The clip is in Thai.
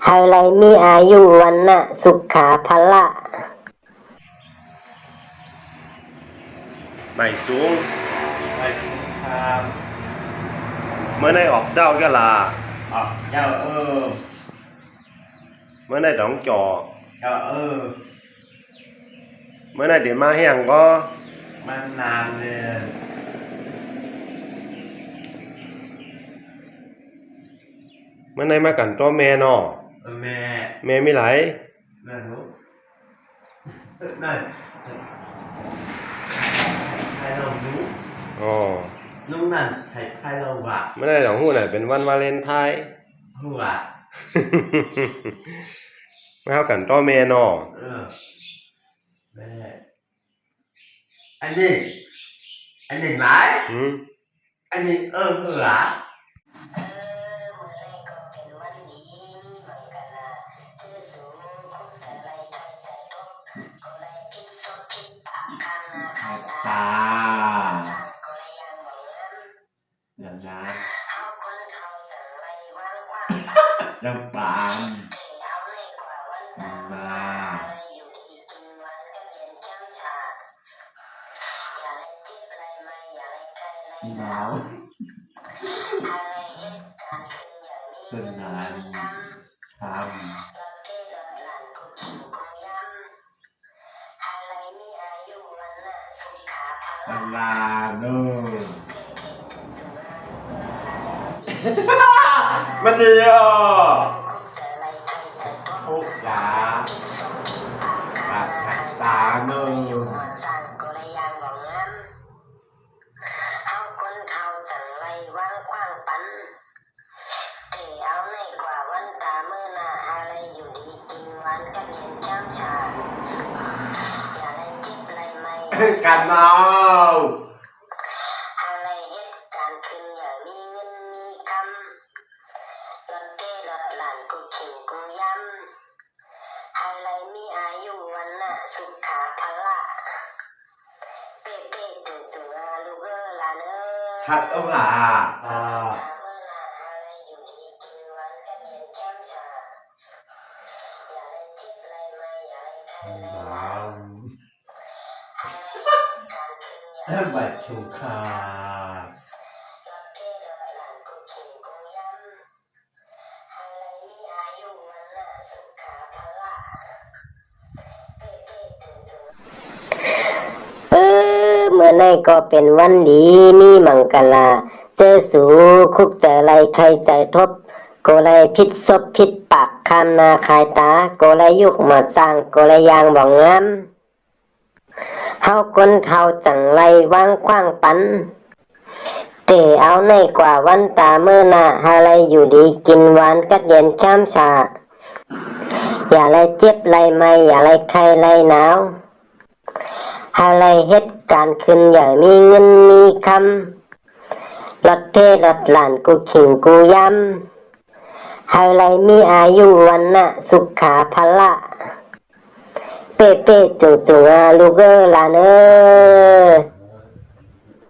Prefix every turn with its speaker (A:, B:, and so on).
A: ให้ไรมีอายุวันนะสุขาภละ
B: ไม่สูง
C: ไม่ครับ
B: เมื่อได้ออกเจ้าก็ลา
C: เจ้า
B: เมื่อได้ดองจอ
C: เจ้า
B: เมื่อได้เดี๋ยวมาแห้งก็
C: มันนานเลย
B: เมื่อได้มากันตัวแม่นอ
C: แ
B: ม่ไม่ไหล
C: นั่นทุกนั่นใครเราดู
B: อ๋อ
C: นุ่งนั่นใครเราวะ
B: เมื่อได้ดองหู้ไหนเป็นวันวาเลนไทน์
C: หัว
B: มาเข้ากันตัวแม่นอ
C: แม่อันนี้ไหมอันนี้หัวตาอย่างนั้นยังปานมาหนาวเป็นงานทำเวลาเนอะมาดีอ่ะทุกอย่างตัดตาเนอะกันเอา
A: อะไรเหตุการณ์ขึ้นอย่างมีเงินมีคำรถเต้รถหลานกูขิงกูย้ำอะไรมีอายุวันน่ะสุขาภละเป๊ะจุ๊จุ๊ลูกหลาน
C: ชัดเอาล่ะบัตรชูคา
A: เมื่อไหร่ก็เป็นวันดีมีมังกลาเจอสู่คุกแต่ไรใครใจทบโกไรพิษซบพิษปากคำนาคายตาโกไรยุกมาสร้างโกไรยางบ่งงามเฮาคนเฮาจังไรวางคว้างปันเตเอาในกว่าวันตาเมื่อหน้าอะไรอยู่ดีกินหวานกัดเย็นช้ำชาอย่าไรเจ็บไรไม่อย่าไรไข้ไรหนาวอะไรเหตุการณ์ขึ้นอย่างมีเงินมีคำรถเทรถหลานกูขิงกูย้ำอะไรมีอายุวันน่ะสุขาภละเป๊ะจุ๊จุ๊ลูกหลาน